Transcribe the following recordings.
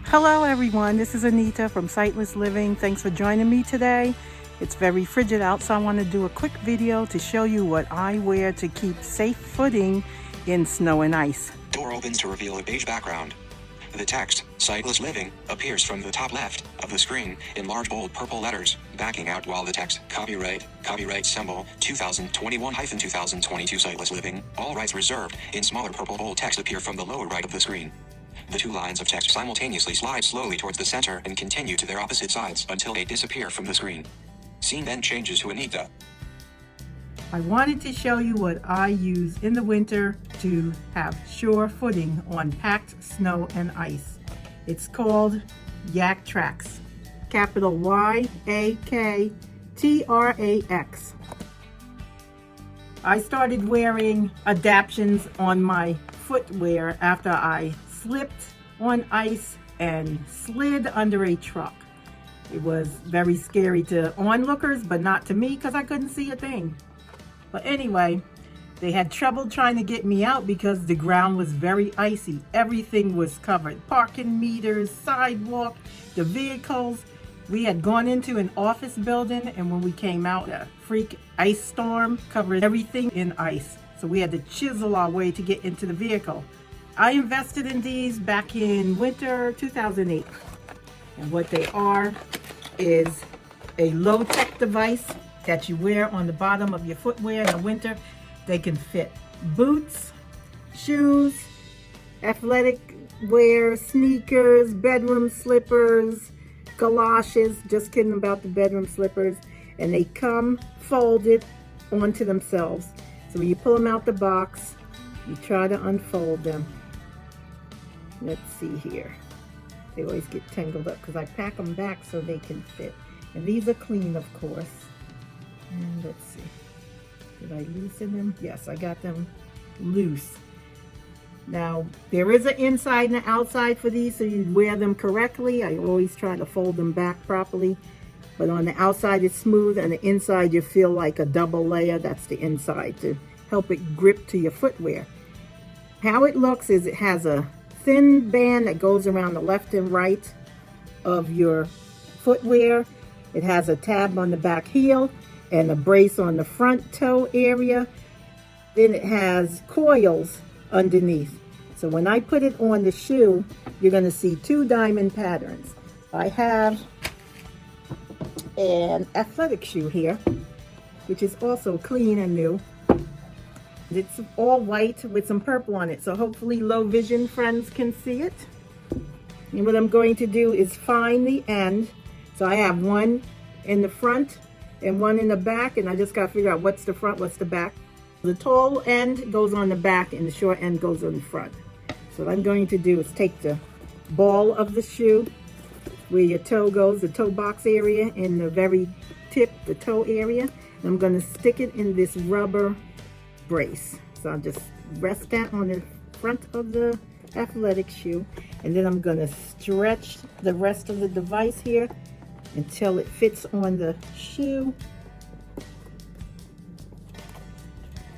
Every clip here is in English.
Hello everyone, this is Anita from Sightless Living. Thanks for joining me today. It's very frigid out, so I want to do a quick video to show you what I wear to keep safe footing in snow and ice. Door opens to reveal a beige background. The text, Sightless Living, appears from the top left of the screen in large bold purple letters, backing out while the text, copyright symbol, 2021-2022 Sightless Living, all rights reserved, in smaller purple bold text appear from the lower right of the screen. The two lines of text simultaneously slide slowly towards the center and continue to their opposite sides until they disappear from the screen. Scene then changes to Anita. I wanted to show you what I use in the winter to have sure footing on packed snow and ice. It's called Yaktrax, capital Y-A-K-T-R-A-X. I started wearing adaptions on my footwear after I slipped on ice and slid under a truck. It was very scary to onlookers, but not to me because I couldn't see a thing. But anyway, they had trouble trying to get me out because the ground was very icy. Everything was covered. Parking meters, sidewalk, the vehicles. We had gone into an office building, and when we came out, a freak ice storm covered everything in ice. So we had to chisel our way to get into the vehicle. I invested in these back in winter 2008. And what they are is a low-tech device that you wear on the bottom of your footwear in the winter. They can fit boots, shoes, athletic wear, sneakers, bedroom slippers, galoshes. Just kidding about the bedroom slippers. And they come folded onto themselves. So when you pull them out the box, you try to unfold them. Let's see here. They always get tangled up because I pack them back so they can fit. And these are clean, of course. And let's see. Did I loosen them? Yes, I got them loose. Now, there is an inside and an outside for these, so you wear them correctly. I always try to fold them back properly. But on the outside, it's smooth, and the inside, you feel like a double layer. That's the inside to help it grip to your footwear. How it looks is it has a thin band that goes around the left and right of your footwear. It has a tab on the back heel and a brace on the front toe area. Then it has coils underneath. So when I put it on the shoe, you're going to see two diamond patterns. I have an athletic shoe here, which is also clean and new. It's all white with some purple on it, so hopefully low vision friends can see it. And what I'm going to do is find the end. So I have one in the front and one in the back, and I just got to figure out what's the front, what's the back. The tall end goes on the back and the short end goes on the front. So what I'm going to do is take the ball of the shoe where your toe goes, the toe box area, in the very tip, the toe area, and I'm going to stick it in this rubber brace. So I'll just rest that on the front of the athletic shoe, and then I'm going to stretch the rest of the device here until it fits on the shoe.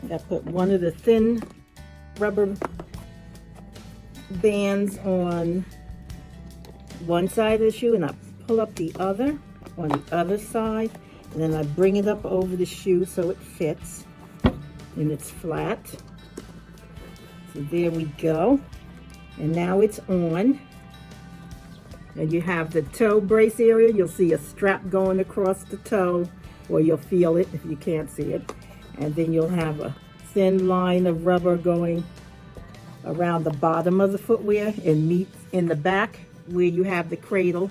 I put one of the thin rubber bands on one side of the shoe, and I pull up the other on the other side, and then I bring it up over the shoe so it fits and it's flat. So there we go. And now it's on. And you have the toe brace area. You'll see a strap going across the toe, or you'll feel it if you can't see it. And then you'll have a thin line of rubber going around the bottom of the footwear and meets in the back where you have the cradle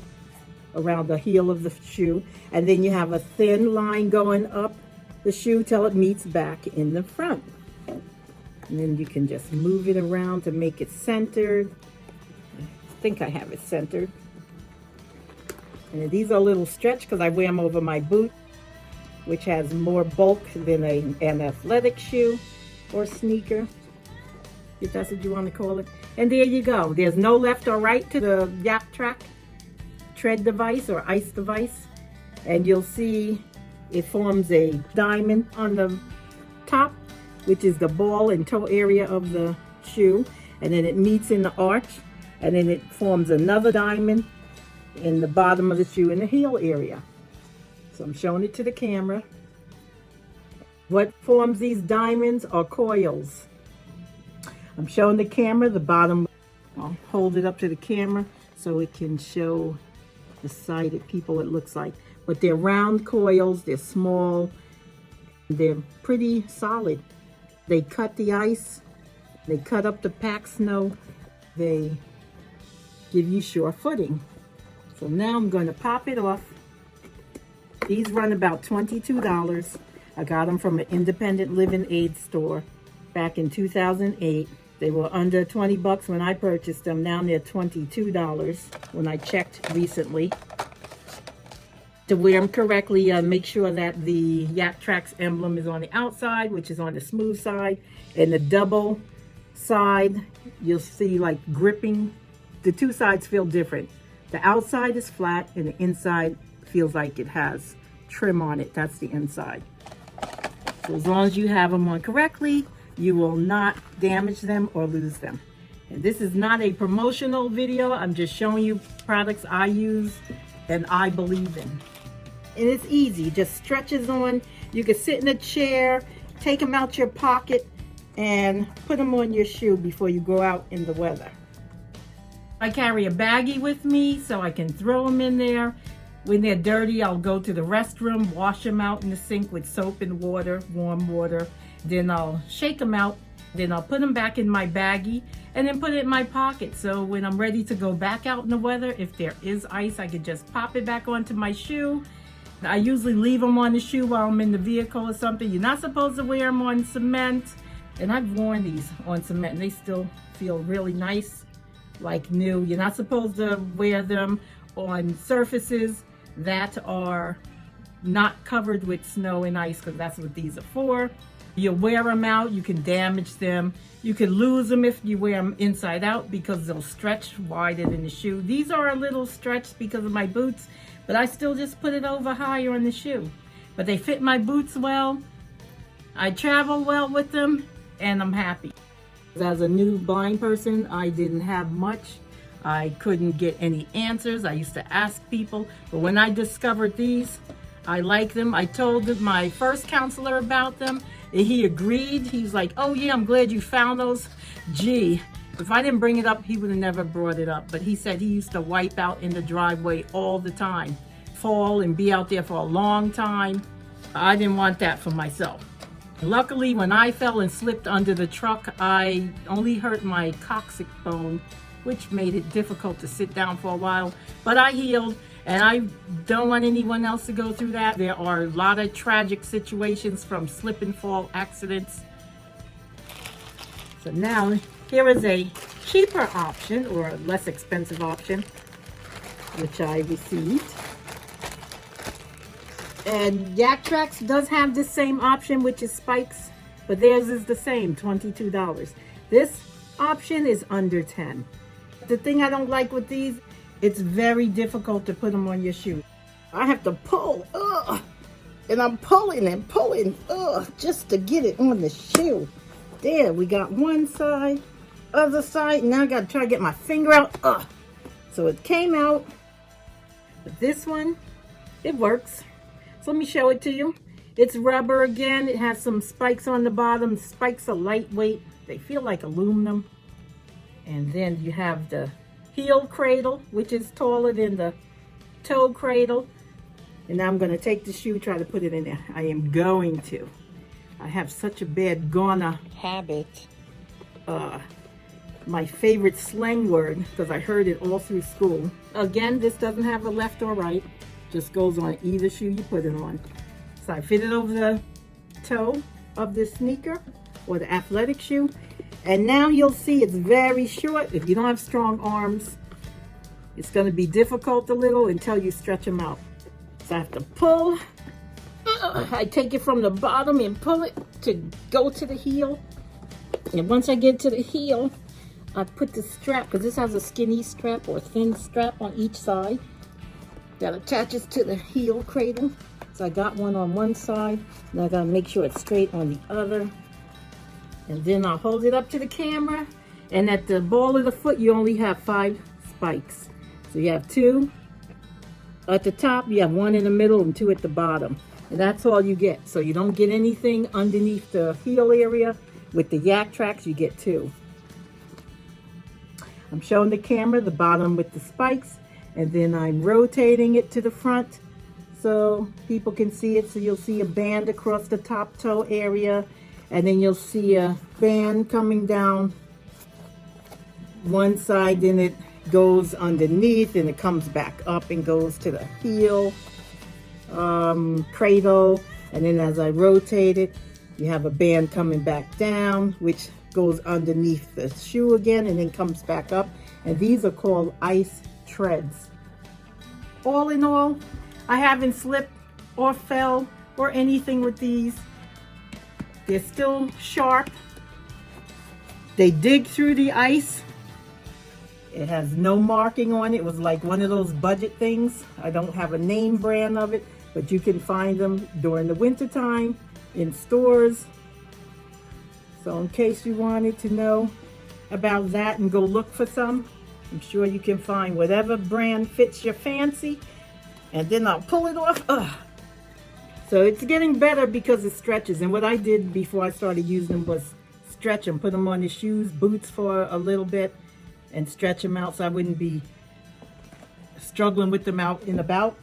around the heel of the shoe. And then you have a thin line going up the shoe till it meets back in the front. And then you can just move it around to make it centered. I think I have it centered. And these are a little stretch because I wear them over my boot, which has more bulk than an athletic shoe or sneaker, if that's what you want to call it. And there you go. There's no left or right to the Yaktrax tread device or ice device. And you'll see it forms a diamond on the top, which is the ball and toe area of the shoe. And then it meets in the arch and then it forms another diamond in the bottom of the shoe in the heel area. So I'm showing it to the camera. What forms these diamonds are coils. I'm showing the camera the bottom. I'll hold it up to the camera so it can show the sighted people it looks like. But they're round coils, they're small, they're pretty solid. They cut the ice, they cut up the packed snow, they give you sure footing. So now I'm going to pop it off. These run about $22. I got them from an independent living aid store back in 2008. They were under 20 bucks when I purchased them. Now they're $22 when I checked recently. To wear them correctly, make sure that the Yaktrax emblem is on the outside, which is on the smooth side, and the double side, you'll see like gripping. The two sides feel different. The outside is flat and the inside feels like it has trim on it. That's the inside. So as long as you have them on correctly, you will not damage them or lose them. And this is not a promotional video. I'm just showing you products I use and I believe in. And it's easy, just stretches on. You can sit in a chair, take them out your pocket, and put them on your shoe before you go out in the weather. I carry a baggie with me so I can throw them in there. When they're dirty, I'll go to the restroom, wash them out in the sink with soap and water, warm water. Then I'll shake them out. Then I'll put them back in my baggie and then put it in my pocket. So when I'm ready to go back out in the weather, if there is ice, I could just pop it back onto my shoe. I usually leave them on the shoe while I'm in the vehicle or something. You're not supposed to wear them on cement. And I've worn these on cement and they still feel really nice, like new. You're not supposed to wear them on surfaces that are not covered with snow and ice, because that's what these are for. You wear them out, you can damage them. You can lose them if you wear them inside out because they'll stretch wider than the shoe. These are a little stretched because of my boots, but I still just put it over higher on the shoe. But they fit my boots well. I travel well with them and I'm happy. As a new blind person, I didn't have much. I couldn't get any answers. I used to ask people, but when I discovered these, I like them. I told my first counselor about them, and he agreed. He was like, oh yeah, I'm glad you found those. Gee, if I didn't bring it up, he would have never brought it up. But he said he used to wipe out in the driveway all the time, fall and be out there for a long time. I didn't want that for myself. Luckily, when I fell and slipped under the truck, I only hurt my coccyx bone, which made it difficult to sit down for a while, but I healed, and I don't want anyone else to go through that. There are a lot of tragic situations from slip and fall accidents. So now, here is a cheaper option, or a less expensive option, which I received. And Yaktrax does have the same option, which is spikes, but theirs is the same, $22. This option is under $10. The thing I don't like with these, it's very difficult to put them on your shoe. I have to pull, and I'm pulling and pulling, just to get it on the shoe. There, we got one side, other side, now I gotta try to get my finger out, So it came out, but this one, it works. So let me show it to you. It's rubber again. It has some spikes on the bottom. Spikes are lightweight. They feel like aluminum. And then you have the heel cradle, which is taller than the toe cradle. And now I'm going to take the shoe, try to put it in there. I am going to. I have such a bad goner habit. My favorite slang word, because I heard it all through school. Again, this doesn't have a left or right. Just goes on either shoe you put it on. So I fit it over the toe of the sneaker or the athletic shoe. And now you'll see it's very short. If you don't have strong arms, it's going to be difficult a little until you stretch them out. So I have to pull. I take it from the bottom and pull it to go to the heel. And once I get to the heel, I put the strap, because this has a skinny strap or a thin strap on each side that attaches to the heel cradle. So I got one on one side, and I gotta make sure it's straight on the other. And then I'll hold it up to the camera And at the ball of the foot, you only have 5 spikes. So you have 2 at the top, you have 1 in the middle, and 2 at the bottom. And that's all you get. So you don't get anything underneath the heel area. With the Yaktrax, you get 2. I'm showing the camera the bottom with the spikes, and then I'm rotating it to the front so people can see it. So you'll see a band across the top toe area, and then you'll see a band coming down one side, then it goes underneath and it comes back up and goes to the heel cradle, and then as I rotate it, you have a band coming back down which goes underneath the shoe again and then comes back up, and these are called ice treads. All in all, I haven't slipped or fell or anything with these. They're still sharp. They dig through the ice. It has no marking on it. It was like one of those budget things. I don't have a name brand of it, but you can find them during the winter time in stores. So in case you wanted to know about that and go look for some, I'm sure you can find whatever brand fits your fancy. And then I'll pull it off. So it's getting better because it stretches. And what I did before I started using them was stretch them, put them on the shoes, boots for a little bit, and stretch them out so I wouldn't be struggling with them out and about.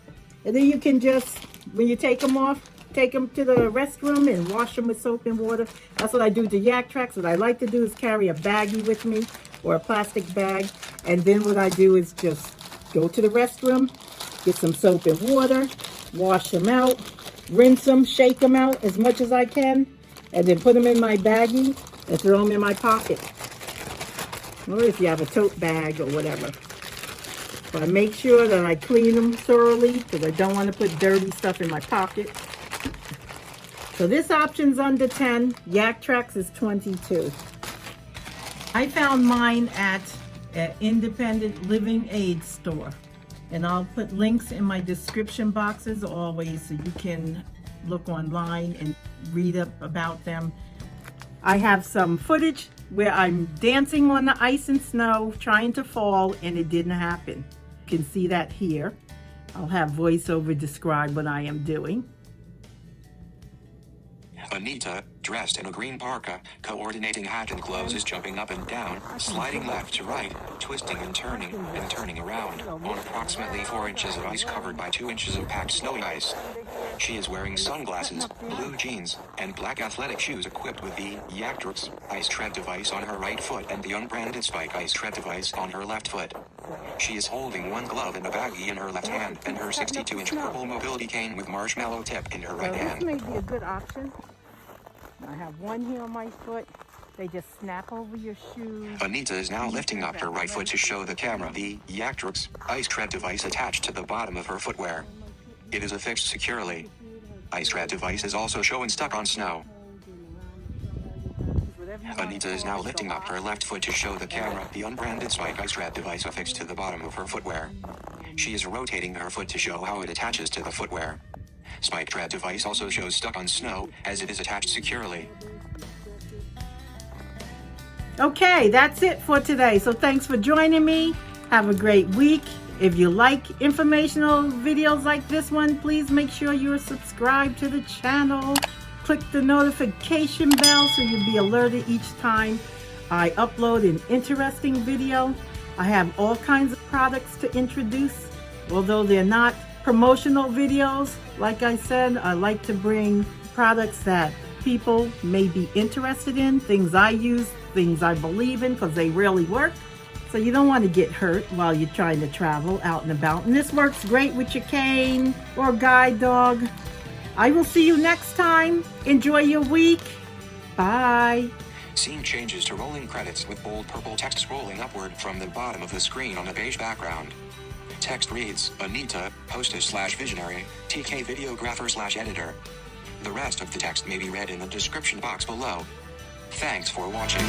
And then you can just, when you take them off, take them to the restroom and wash them with soap and water. That's what I do to Yaktrax. What I like to do is carry a baggie with me or a plastic bag. And then what I do is just go to the restroom, get some soap and water, wash them out, rinse them, shake them out as much as I can, and then put them in my baggie and throw them in my pocket. Or if you have a tote bag or whatever. But I make sure that I clean them thoroughly because I don't want to put dirty stuff in my pocket. So this option's under 10. Yaktrax is 22. I found mine at an independent living aid store. And I'll put links in my description boxes always so you can look online and read up about them. I have some footage where I'm dancing on the ice and snow, trying to fall, and it didn't happen. You can see that here. I'll have voiceover describe what I am doing. Anita, dressed in a green parka, coordinating hat and gloves, is jumping up and down, sliding left to right, twisting and turning around, on approximately 4 inches of ice covered by 2 inches of packed snowy ice. She is wearing sunglasses, blue jeans, and black athletic shoes equipped with the Yaktrax ice tread device on her right foot and the unbranded Spike ice tread device on her left foot. She is holding one glove and a baggie in her left hand and her 62-inch purple mobility cane with marshmallow tip in her right hand. This may be a good option. I have one here on my foot. They just snap over your shoes. Anita is now lifting up her right foot to show the camera the Yaktrax ice tread device attached to the bottom of her footwear. It is affixed securely. Ice tread device is also shown stuck on snow. Anita is now lifting up her left foot to show the camera the unbranded Spike ice tread device affixed to the bottom of her footwear. She is rotating her foot to show how it attaches to the footwear. Spike tread device also shows stuck on snow as it is attached securely. Okay, that's it for today. So thanks for joining me. Have a great week. If you like informational videos like this one, please make sure you're subscribed to the channel. Click the notification bell so you'll be alerted each time I upload an interesting video. I have all kinds of products to introduce, although they're not promotional videos. Like I said, I like to bring products that people may be interested in, things I use, things I believe in, because they really work. So you don't want to get hurt while you're trying to travel out and about. And this works great with your cane or guide dog. I will see you next time. Enjoy your week. Bye. Scene changes to rolling credits with bold purple text scrolling upward from the bottom of the screen on a beige background. Text reads, Anita, hostess/visionary, TK videographer/editor. The rest of the text may be read in the description box below. Thanks for watching.